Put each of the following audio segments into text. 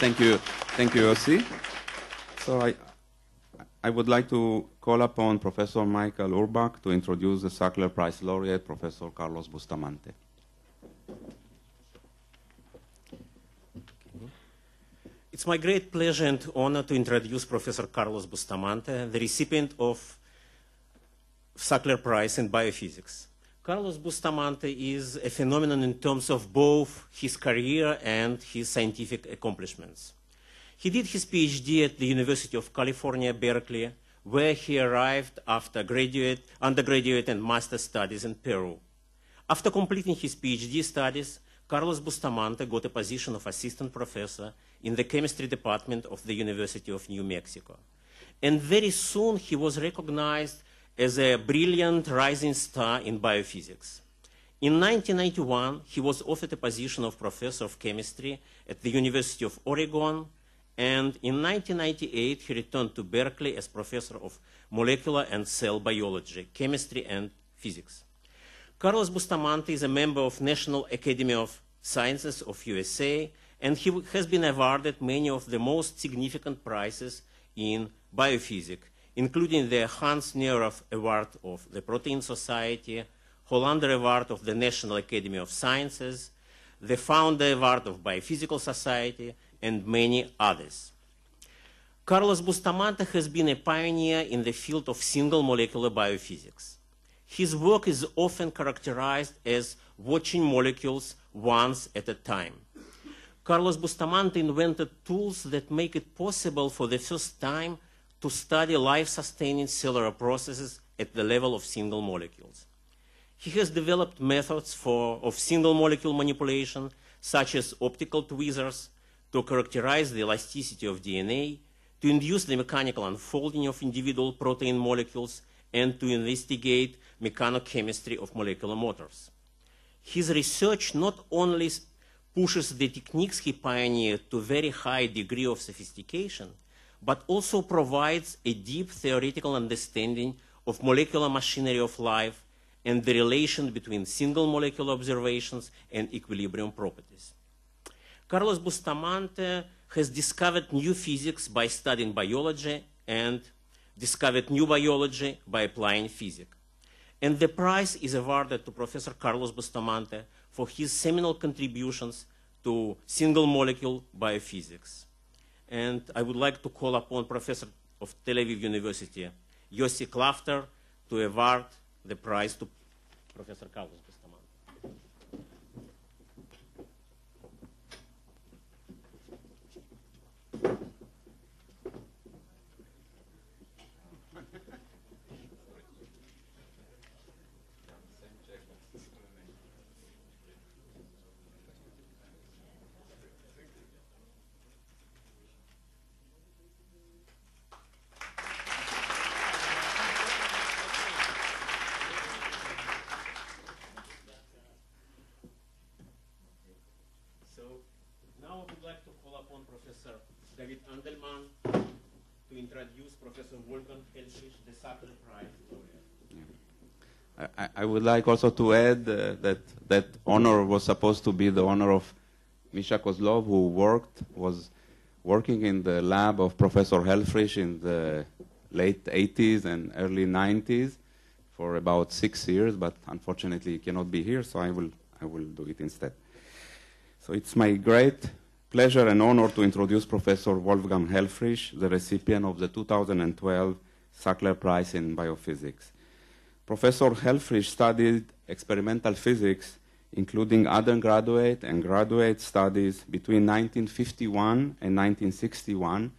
Thank you, Yossi. So I would like to call upon Professor Michael Urbach to introduce the Sackler Prize laureate, Professor Carlos Bustamante. It's my great pleasure and honor to introduce Professor Carlos Bustamante, the recipient of Sackler Prize in Biophysics. Carlos Bustamante is a phenomenon in terms of both his career and his scientific accomplishments. He did his PhD at the University of California, Berkeley, where he arrived after undergraduate and master studies in Peru. After completing his PhD studies, Carlos Bustamante got a position of assistant professor in the chemistry department of the University of New Mexico. And very soon he was recognized as a brilliant rising star in biophysics. In 1991, he was offered a position of professor of chemistry at the University of Oregon, and in 1998, he returned to Berkeley as professor of molecular and cell biology, chemistry, and physics. Carlos Bustamante is a member of National Academy of Sciences of USA, and he has been awarded many of the most significant prizes in biophysics, including the Hans Neurath Award of the Protein Society, Hollander Award of the National Academy of Sciences, the Founder Award of Biophysical Society, and many others. Carlos Bustamante has been a pioneer in the field of single molecular biophysics. His work is often characterized as watching molecules once at a time. Carlos Bustamante invented tools that make it possible for the first time to study life-sustaining cellular processes at the level of single molecules. He has developed methods of single molecule manipulation, such as optical tweezers, to characterize the elasticity of DNA, to induce the mechanical unfolding of individual protein molecules, and to investigate mechanochemistry of molecular motors. His research not only pushes the techniques he pioneered to a very high degree of sophistication, but also provides a deep theoretical understanding of molecular machinery of life and the relation between single molecular observations and equilibrium properties. Carlos Bustamante has discovered new physics by studying biology and discovered new biology by applying physics. And the prize is awarded to Professor Carlos Bustamante for his seminal contributions to single molecule biophysics. And I would like to call upon Professor of Tel Aviv University, Yossi Klafter, to award the prize to Professor Carlos Bustamante. Professor David Andelman to introduce Professor Wolfgang Helfrich, the Sackler Prize laureate. Yeah. I would like also to add that honor was supposed to be the honor of Misha Kozlov, who was working in the lab of Professor Helfrich in the late 80s and early 90s for about 6 years, but unfortunately he cannot be here, so I will do it instead. So it's my great pleasure and honor to introduce Professor Wolfgang Helfrich, the recipient of the 2012 Sackler Prize in Biophysics. Professor Helfrich studied experimental physics, including undergraduate and graduate studies between 1951 and 1961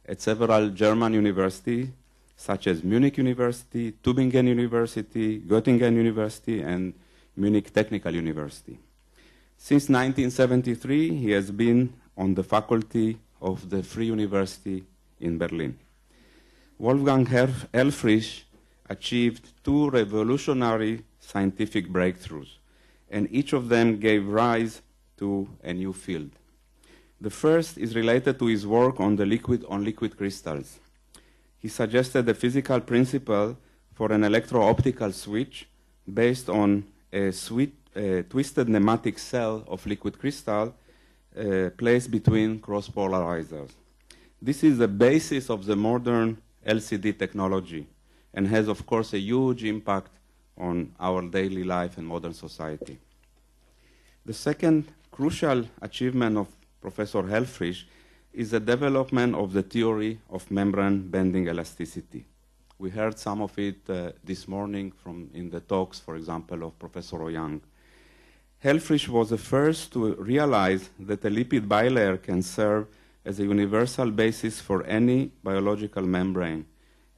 at several German universities, such as Munich University, Tübingen University, Göttingen University, and Munich Technical University. Since 1973, he has been on the faculty of the Free University in Berlin. Wolfgang Helfrich achieved 2 revolutionary scientific breakthroughs, and each of them gave rise to a new field. The first is related to his work on liquid crystals. He suggested a physical principle for an electro-optical switch based on a twisted nematic cell of liquid crystal placed between cross-polarizers. This is the basis of the modern LCD technology and has, of course, a huge impact on our daily life and modern society. The second crucial achievement of Professor Helfrich is the development of the theory of membrane bending elasticity. We heard some of it this morning in the talks, for example, of Professor Young. Helfrich was the first to realize that a lipid bilayer can serve as a universal basis for any biological membrane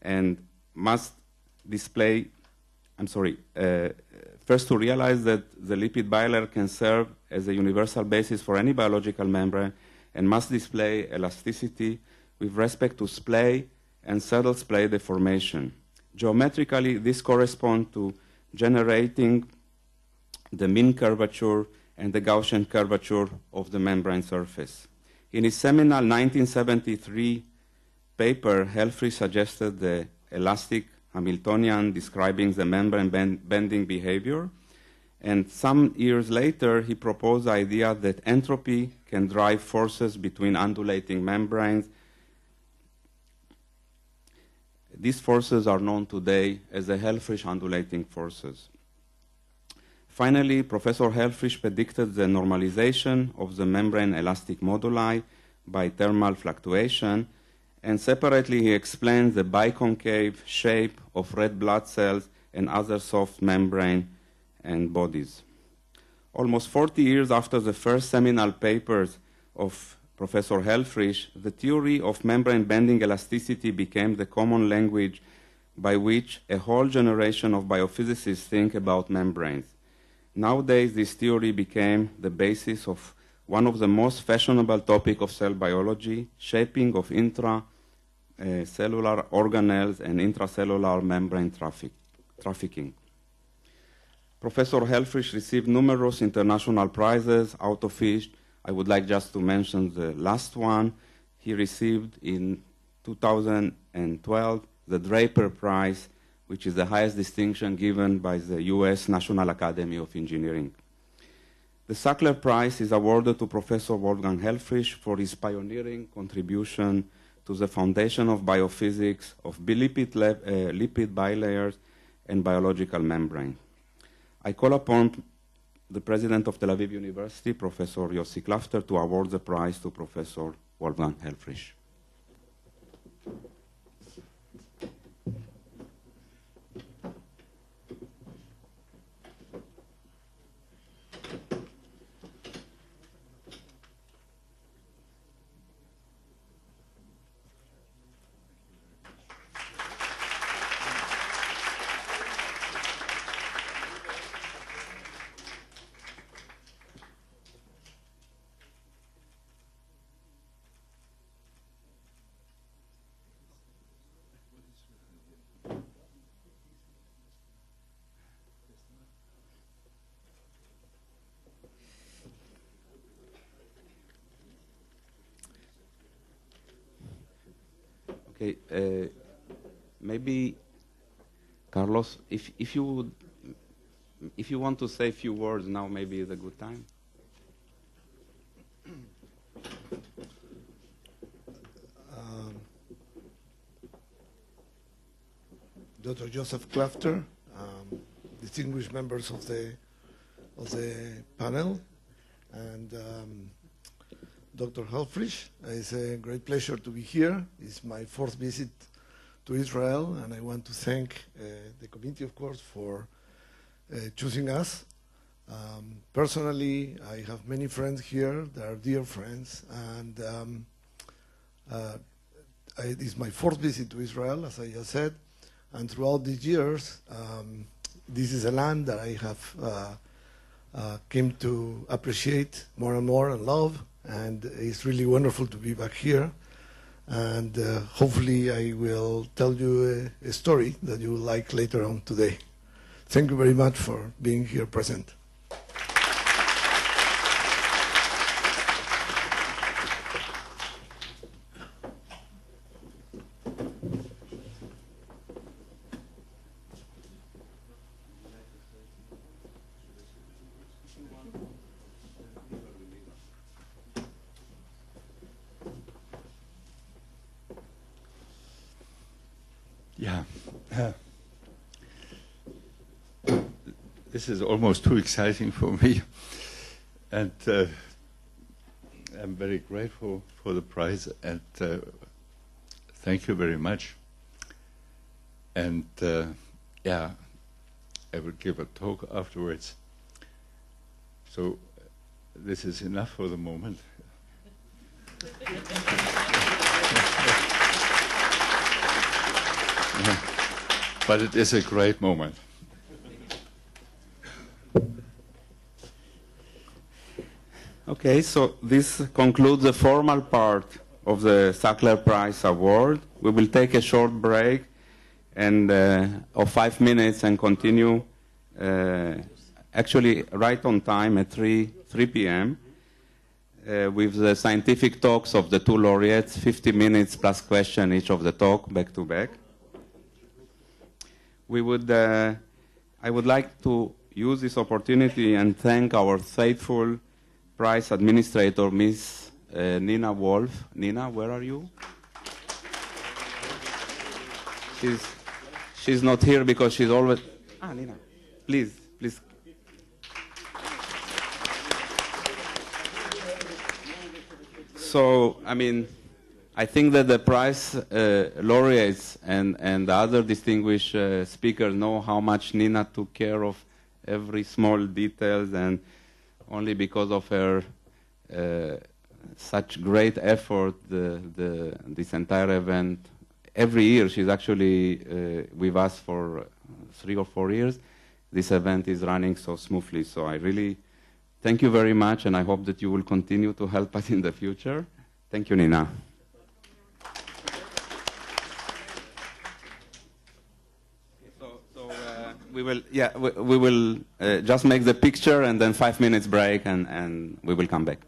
and must display, first to realize that the lipid bilayer can serve as a universal basis for any biological membrane and must display elasticity with respect to splay and saddle splay deformation. Geometrically, this corresponds to generating the mean curvature and the Gaussian curvature of the membrane surface. In his seminal 1973 paper, Helfrich suggested the elastic Hamiltonian describing the membrane bending behavior, and some years later he proposed the idea that entropy can drive forces between undulating membranes. These forces are known today as the Helfrich undulating forces. Finally, Professor Helfrich predicted the normalization of the membrane elastic moduli by thermal fluctuation, and separately he explained the biconcave shape of red blood cells and other soft membrane and bodies. Almost 40 years after the first seminal papers of Professor Helfrich, the theory of membrane bending elasticity became the common language by which a whole generation of biophysicists think about membranes. Nowadays, this theory became the basis of one of the most fashionable topics of cell biology, shaping of intracellular organelles and intracellular membrane trafficking. Professor Helfrich received numerous international prizes, out of which I would like just to mention the last one. He received in 2012 the Draper Prize, which is the highest distinction given by the US National Academy of Engineering. The Sackler Prize is awarded to Professor Wolfgang Helfrich for his pioneering contribution to the foundation of biophysics, of lipid bilayers, and biological membrane. I call upon the president of Tel Aviv University, Professor Yossi Klafter, to award the prize to Professor Wolfgang Helfrich. Okay, maybe, Carlos, if you want to say a few words now, maybe is a good time. Dr. Joseph Klafter, distinguished members of the panel, and Dr. Helfrich. It's a great pleasure to be here. It's my fourth visit to Israel, and I want to thank the committee, of course, for choosing us. Personally, I have many friends here that are dear friends, and it is my fourth visit to Israel, as I just said, and throughout these years, this is a land that I have came to appreciate more and more and love. And it's really wonderful to be back here. And hopefully I will tell you a story that you will like later on today. Thank you very much for being here present. Yeah. This is almost too exciting for me. And I'm very grateful for the prize, and thank you very much. And yeah, I will give a talk afterwards. So this is enough for the moment. But it is a great moment. Okay, so this concludes the formal part of the Sackler Prize Award. We will take a short break and of 5 minutes and continue actually right on time at 3 p.m. With the scientific talks of the two laureates, 50 minutes plus question each of the talk, back to back. I would like to use this opportunity and thank our faithful prize administrator, Miss Nina Wolf. Nina, where are you? She's not here because she's always... Nina, please. So, I mean, I think that the prize laureates and the other distinguished speakers know how much Nina took care of every small details, and only because of her such great effort, this entire event, every year she's actually with us for 3 or 4 years, this event is running so smoothly. So I really thank you very much, and I hope that you will continue to help us in the future. Thank you, Nina. We will just make the picture and then 5 minutes break, and we will come back.